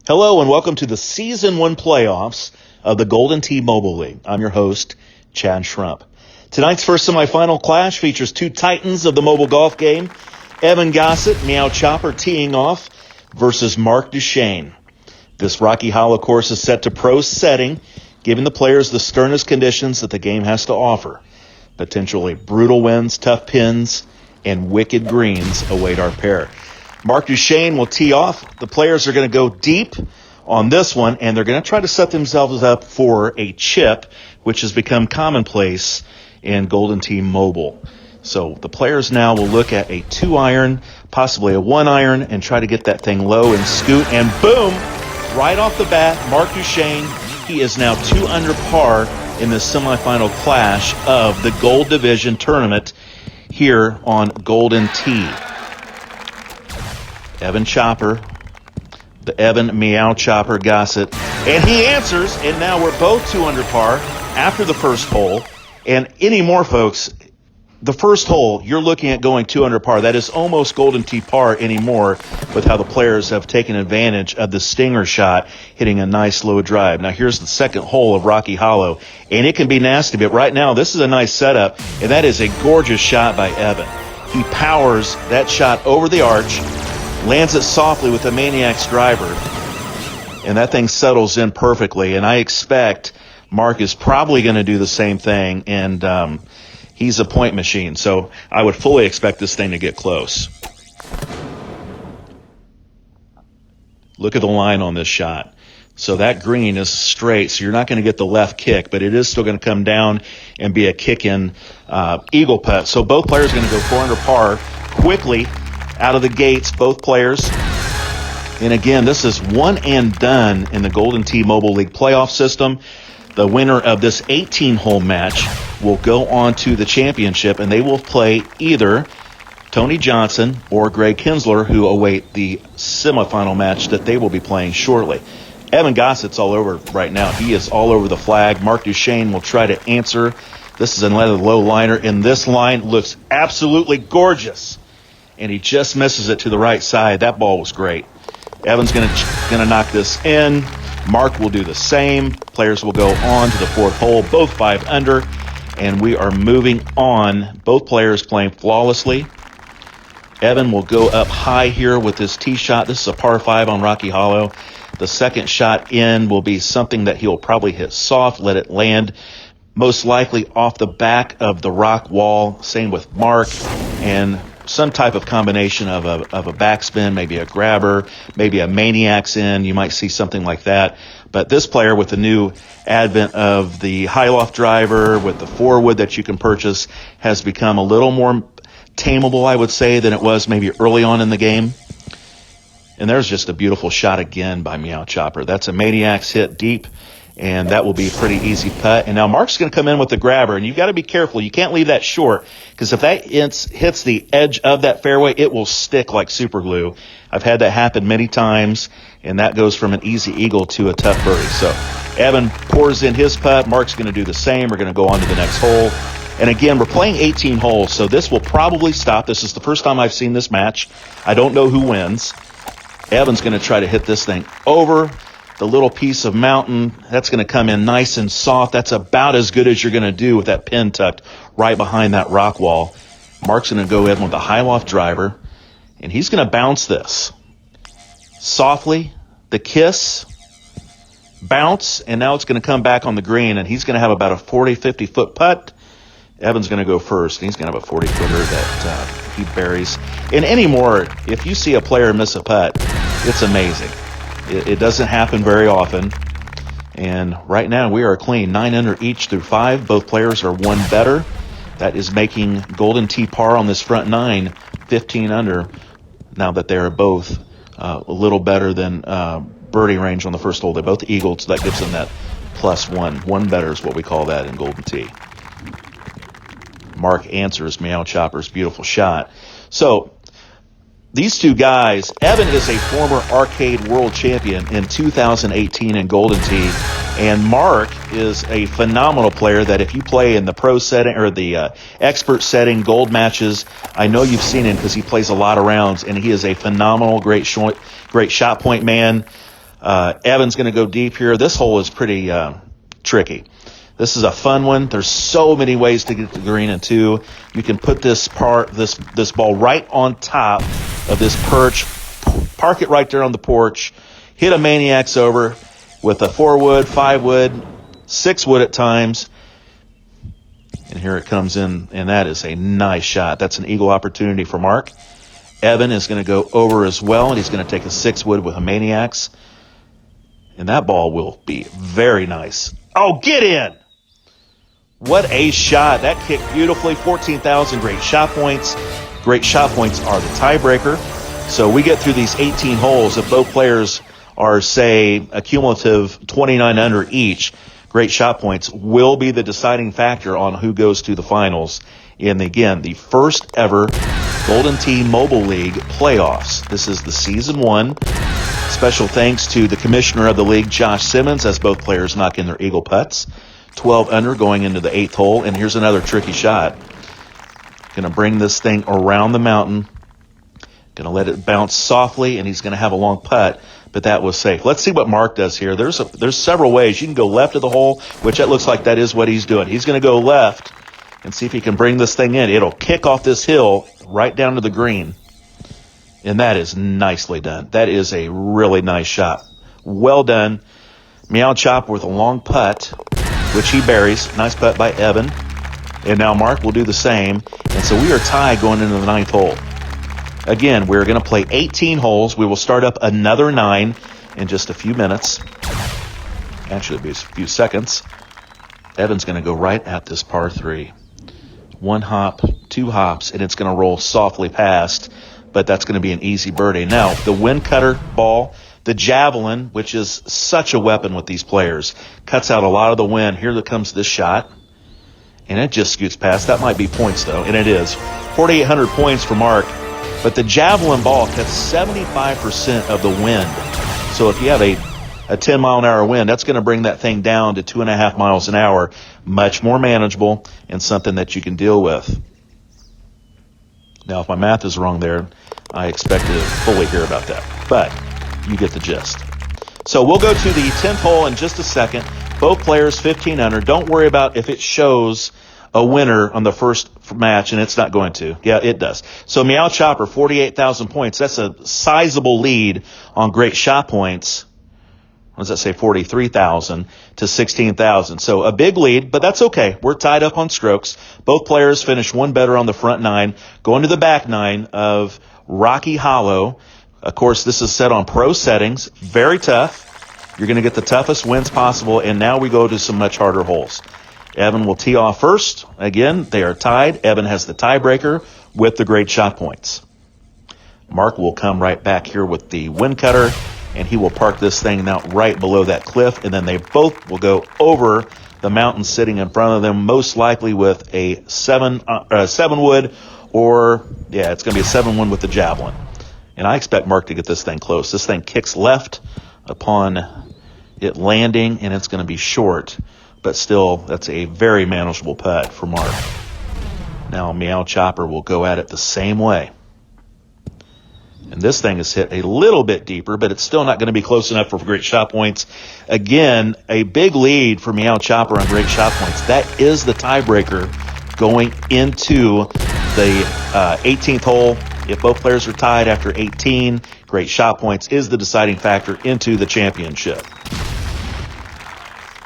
Hello and welcome to the Season 1 playoffs of the Golden Tee Mobile League. I'm your host, Chad Schrump. Tonight's first semifinal clash features two titans of the mobile golf game, Evan Gossett, Meow Chopper, teeing off versus Marc Duchesne. This Rocky Hollow course is set to pro setting, giving the players the sternest conditions that the game has to offer. Potentially brutal winds, tough pins, and wicked greens await our pair. Marc Duchesne will tee off. The players are going to go deep on this one, and they're going to try to set themselves up for a chip, which has become commonplace in Golden Tee Mobile. So the players now will look at a 2-iron, possibly a 1-iron, and try to get that thing low and scoot, and boom, right off the bat, Marc Duchesne, he is now 2 under par in the semifinal clash of the Gold Division tournament here on Golden Tee. Evan Chopper, the Evan Meow Chopper Gossett, and he answers, and now we're both 2 under par after the first hole. And anymore, folks, the first hole, you're looking at going 2 under par. That is almost Golden Tee par anymore with how the players have taken advantage of the stinger shot, hitting a nice low drive. Now here's the second hole of Rocky Hollow, and it can be nasty, but right now this is a nice setup, and that is a gorgeous shot by Evan. He powers that shot over the arch, lands it softly with a Maniac's driver, and that thing settles in perfectly. And I expect Marc is probably going to do the same thing, and he's a point machine, so I would fully expect this thing to get close. Look at the line on this shot. So that green is straight, so you're not going to get the left kick, but it is still going to come down and be a kick-in eagle putt. So both players are going to go 4 under par quickly out of the gates, both players. And again, this is one and done in the Golden Tee Mobile League playoff system. The winner of this 18-hole match will go on to the championship, and they will play either Tony Johnson or Greg Kinsler, who await the semifinal match that they will be playing shortly. Evan Gossett's all over right now. He is all over the flag. Marc Duchesne will try to answer. This is another low liner, and this line looks absolutely gorgeous. And he just misses it to the right side. That ball was great. Evan's going to knock this in. Marc will do the same. Players will go on to the fourth hole, both 5 under, and we are moving on. Both players playing flawlessly. Evan will go up high here with his tee shot. This is a par 5 on Rocky Hollow. The second shot in will be something that he'll probably hit soft, let it land most likely off the back of the rock wall. Same with Marc, and some type of combination of a backspin, maybe a grabber, maybe a Maniac's in. You might see something like that. But this player, with the new advent of the high loft driver, with the 4-wood that you can purchase, has become a little more tameable, I would say, than it was maybe early on in the game. And there's just a beautiful shot again by Meow Chopper. That's a Maniac's hit deep, and that will be a pretty easy putt. And now Marc's going to come in with the grabber, and you've got to be careful. You can't leave that short, because if that hits the edge of that fairway, it will stick like super glue. I've had that happen many times, and that goes from an easy eagle to a tough birdie. So Evan pours in his putt. Marc's going to do the same. We're going to go on to the next hole. And again, we're playing 18 holes, so this will probably stop. This is the first time I've seen this match. I don't know who wins. Evan's going to try to hit this thing over the little piece of mountain. That's going to come in nice and soft. That's about as good as you're going to do with that pin tucked right behind that rock wall. Marc's going to go in with a high loft driver, and he's going to bounce this softly. The kiss, bounce, and now it's going to come back on the green, and he's going to have about a 40, 50-foot putt. Evan's going to go first, and he's going to have a 40-footer that he buries. And anymore, if you see a player miss a putt, it's amazing. It doesn't happen very often. And right now we are clean, 9 under each through 5. Both players are 1 better. That is making Golden Tee par on this front 9 15 under, now that they are both a little better than birdie range on the first hole. They're both eagles, so that gives them that +1. 1 better is what we call that in Golden Tee. Marc answers Meow Chopper's beautiful shot. So these two guys, Evan is a former arcade world champion in 2018 in Golden Tee, and Marc is a phenomenal player that if you play in the pro setting or the expert setting, gold matches, I know you've seen him because he plays a lot of rounds, and he is a phenomenal, great shot point man. Evan's going to go deep here. This hole is pretty tricky. This is a fun one. There's so many ways to get to the green in two. You can put this ball right on top of this perch, park it right there on the porch, hit a maniacs over with a 4-wood, 5-wood, 6-wood at times. And here it comes in, and that is a nice shot. That's an eagle opportunity for Marc. Evan is going to go over as well, and he's going to take a 6-wood with a maniacs. And that ball will be very nice. Oh, get in! What a shot. That kicked beautifully. 14,000 great shot points. Great shot points are the tiebreaker. So we get through these 18 holes. If both players are, say, a cumulative 29 under each, great shot points will be the deciding factor on who goes to the finals in, again, the first ever Golden Tee Mobile League playoffs. This is the season 1. Special thanks to the commissioner of the league, Josh Simmons, as both players knock in their eagle putts. 12 under going into the 8th hole, and here's another tricky shot. Going to bring this thing around the mountain. Going to let it bounce softly, and he's going to have a long putt, but that was safe. Let's see what Marc does here. There's several ways. You can go left of the hole, which it looks like that is what he's doing. He's going to go left and see if he can bring this thing in. It'll kick off this hill right down to the green, and that is nicely done. That is a really nice shot. Well done. Meow Chop with a long putt, which he buries. Nice putt by Evan. And now Marc will do the same. And so we are tied going into the 9th hole. Again, we're going to play 18 holes. We will start up another 9 in just a few minutes. Actually, it'll be a few seconds. Evan's going to go right at this par 3. 1 hop, 2 hops, and it's going to roll softly past. But that's going to be an easy birdie. Now, the wind cutter ball, the javelin, which is such a weapon with these players, cuts out a lot of the wind. Here comes this shot, and it just scoots past. That might be points, though, and it is. 4,800 points for Marc, but the javelin ball cuts 75% of the wind. So if you have a 10-mile-an-hour wind, that's going to bring that thing down to 2.5 miles an hour. Much more manageable and something that you can deal with. Now, if my math is wrong there, I expect to fully hear about that, but you get the gist. So we'll go to the 10th hole in just a second. Both players 15 under. Don't worry about if it shows a winner on the first match, and it's not going to. Yeah, it does. So Meow Chopper, 48,000 points. That's a sizable lead on great shot points. What does that say? 43,000 to 16,000. So a big lead, but that's okay. We're tied up on strokes. Both players finish one better on the front 9. Going to the back 9 of Rocky Hollow. Of course, this is set on pro settings. Very tough. You're going to get the toughest wins possible, and now we go to some much harder holes. Evan will tee off first. Again, they are tied. Evan has the tiebreaker with the great shot points. Marc will come right back here with the wind cutter, and he will park this thing out right below that cliff, and then they both will go over the mountain sitting in front of them, most likely with a 7-wood, or, yeah, it's going to be a 7-wood with the javelin. And I expect Marc to get this thing close. This thing kicks left upon it landing, and it's going to be short, but still, that's a very manageable putt for Marc. Now Meow Chopper will go at it the same way. And this thing is hit a little bit deeper, but it's still not going to be close enough for great shot points. Again, a big lead for Meow Chopper on great shot points. That is the tiebreaker going into the 18th hole. If both players are tied after 18, great shot points is the deciding factor into the championship.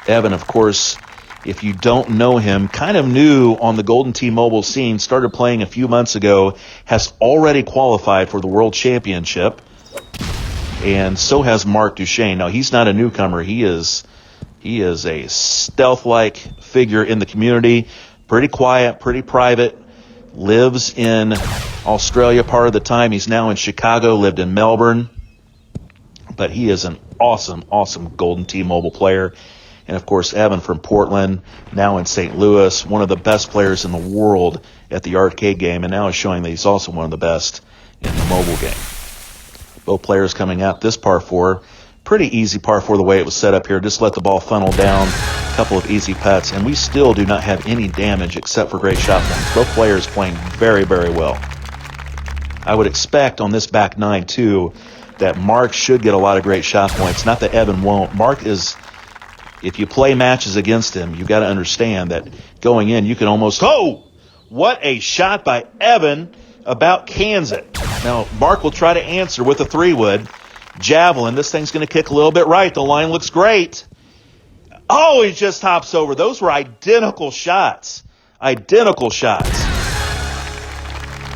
Evan, of course, if you don't know him, kind of new on the Golden Tee Mobile scene, started playing a few months ago, has already qualified for the World Championship, and so has Marc Duchesne. Now, he's not a newcomer. He is a stealth-like figure in the community, pretty quiet, pretty private, lives in Australia part of the time. He's now in Chicago, lived in Melbourne, but he is an awesome, awesome Golden Tee Mobile player. And, of course, Evan from Portland, now in St. Louis, one of the best players in the world at the arcade game, and now is showing that he's also one of the best in the mobile game. Both players coming out this par 4. Pretty easy par 4 the way it was set up here. Just let the ball funnel down, a couple of easy putts, and we still do not have any damage except for great shot points. Both players playing very, very well. I would expect on this back 9, too, that Marc should get a lot of great shot points. Not that Evan won't. Marc is, if you play matches against him, you've got to understand that going in, you can almost, what a shot by Evan, about cans it. Now, Marc will try to answer with a 3-wood. Javelin, this thing's going to kick a little bit right. The line looks great. Oh, he just hops over. Those were identical shots. Identical shots.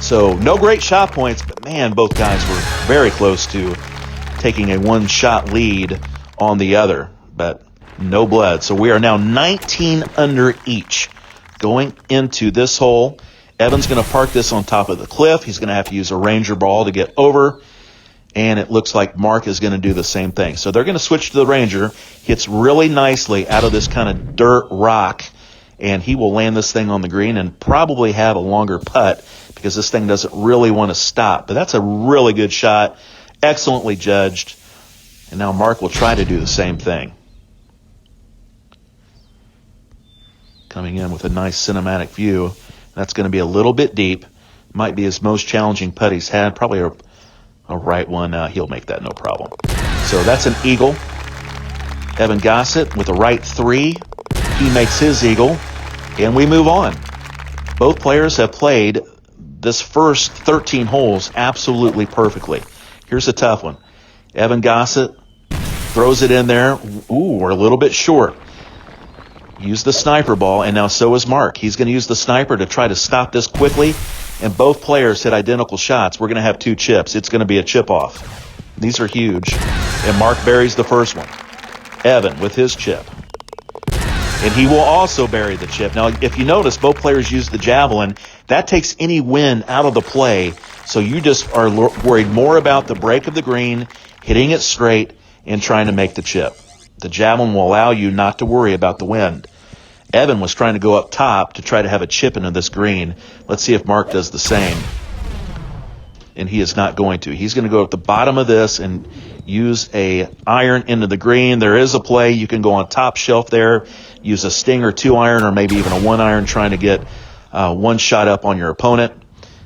So, no great shot points, but man, both guys were very close to taking a one-shot lead on the other, but no blood. So we are now 19 under each going into this hole. Evan's going to park this on top of the cliff. He's going to have to use a Ranger ball to get over. And it looks like Marc is going to do the same thing. So they're going to switch to the Ranger. Hits really nicely out of this kind of dirt rock. And he will land this thing on the green and probably have a longer putt because this thing doesn't really want to stop. But that's a really good shot. Excellently judged. And now Marc will try to do the same thing. Coming in with a nice cinematic view. That's going to be a little bit deep. Might be his most challenging putt he's had. Probably a right one. He'll make that no problem. So that's an eagle. Evan Gossett with a right 3. He makes his eagle. And we move on. Both players have played this first 13 holes absolutely perfectly. Here's a tough one. Evan Gossett throws it in there. Ooh, we're a little bit short. Use the sniper ball, and now so is Marc. He's going to use the sniper to try to stop this quickly, and both players hit identical shots. We're going to have 2 chips. It's going to be a chip-off. These are huge. And Marc buries the first one. Evan with his chip. And he will also bury the chip. Now, if you notice, both players use the javelin. That takes any wind out of the play, so you just are worried more about the break of the green, hitting it straight, and trying to make the chip. The javelin will allow you not to worry about the wind. Evan was trying to go up top to try to have a chip into this green. Let's see if Marc does the same. And he is not going to. He's going to go at the bottom of this and use a iron into the green. There is a play. You can go on top shelf there, use a sting or 2 iron, or maybe even a 1 iron trying to get one shot up on your opponent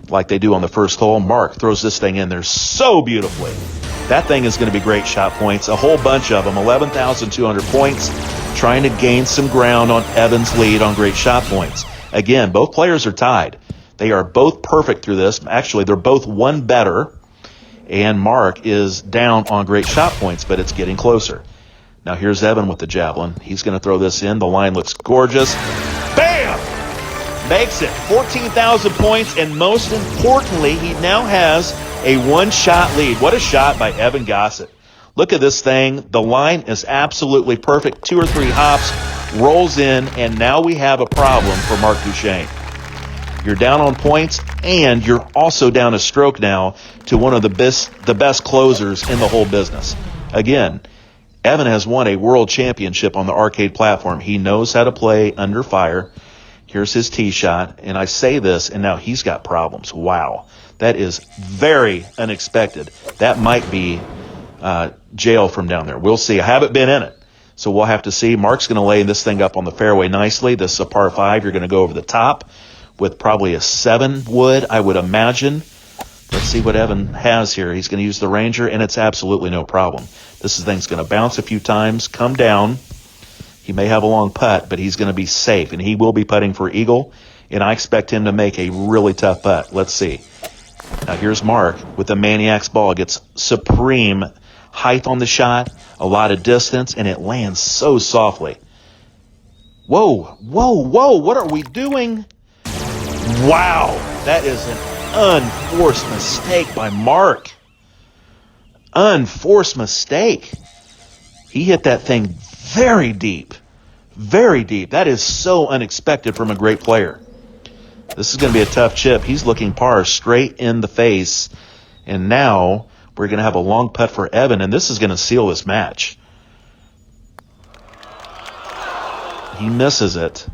like they do on the first hole. Marc throws this thing in there so beautifully. That thing is going to be great shot points. A whole bunch of them. 11,200 points. Trying to gain some ground on Evan's lead on great shot points. Again, both players are tied. They are both perfect through this. Actually, they're both one better. And Marc is down on great shot points, but it's getting closer. Now here's Evan with the javelin. He's going to throw this in. The line looks gorgeous. Bam! Makes it 14,000 points, and most importantly, he now has a one-shot lead. What a shot by Evan Gossett. Look at this thing. The line is absolutely perfect. 2 or 3 hops, rolls in, and now we have a problem for Marc Duchesne. You're down on points, and you're also down a stroke now to one of the best closers in the whole business. Again, Evan has won a world championship on the arcade platform. He knows how to play under fire. Here's his tee shot, and I say this, and now he's got problems. Wow. That is very unexpected. That might be jail from down there. We'll see. I haven't been in it, so we'll have to see. Marc's going to lay this thing up on the fairway nicely. This is a par 5. You're going to go over the top with probably a 7 wood, I would imagine. Let's see what Evan has here. He's going to use the Ranger, and it's absolutely no problem. This thing's going to bounce a few times, come down. He may have a long putt, but he's going to be safe, and he will be putting for eagle, and I expect him to make a really tough putt. Let's see. Now here's Marc with the Maniac's ball. Gets supreme height on the shot, a lot of distance, and it lands so softly. Whoa, whoa, whoa, what are we doing? Wow, that is an unforced mistake by Marc. Unforced mistake. He hit that thing very deep. Very deep. That is so unexpected from a great player. This is going to be a tough chip. He's looking par straight in the face. And now we're going to have a long putt for Evan, and this is going to seal this match. He misses it.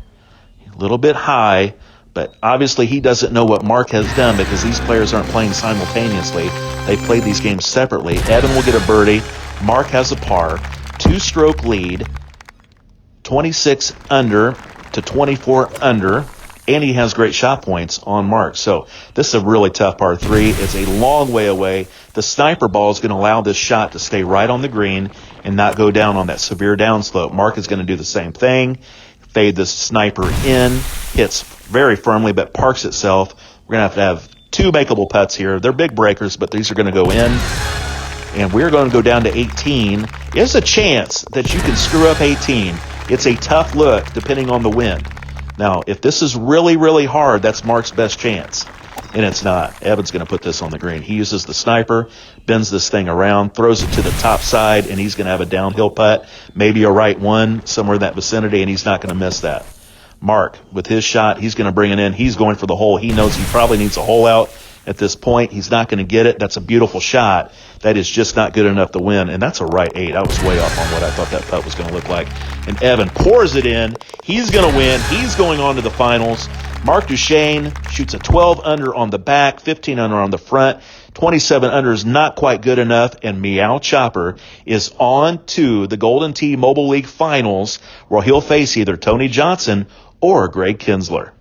A little bit high, but obviously he doesn't know what Marc has done because these players aren't playing simultaneously. They played these games separately. Evan will get a birdie. Marc has a par. 2-stroke lead. 26 under to 24 under. and he has great shot points on Marc. So this is a really tough par 3. It's a long way away. The sniper ball is going to allow this shot to stay right on the green and not go down on that severe downslope. Marc is going to do the same thing. Fade this sniper in, hits very firmly, but parks itself. We're going to have 2 makeable putts here. They're big breakers, but these are going to go in. And we're going to go down to 18. There's a chance that you can screw up 18. It's a tough look depending on the wind. Now, if this is really, really hard, that's Marc's best chance. And it's not. Evan's going to put this on the green. He uses the sniper, bends this thing around, throws it to the top side, and he's going to have a downhill putt, maybe a right one, somewhere in that vicinity, and he's not going to miss that. Marc, with his shot, he's going to bring it in. He's going for the hole. He knows he probably needs a hole out at this point. He's not going to get it. That's a beautiful shot. That is just not good enough to win, and that's a right 8. I was way off on what I thought that putt was going to look like. And Evan pours it in. He's going to win. He's going on to the finals. Marc Duchesne shoots a 12 under on the back, 15 under on the front. 27 under is not quite good enough, and Meow Chopper is on to the Golden Tee Mobile League Finals, where he'll face either Tony Johnson or Greg Kinsler.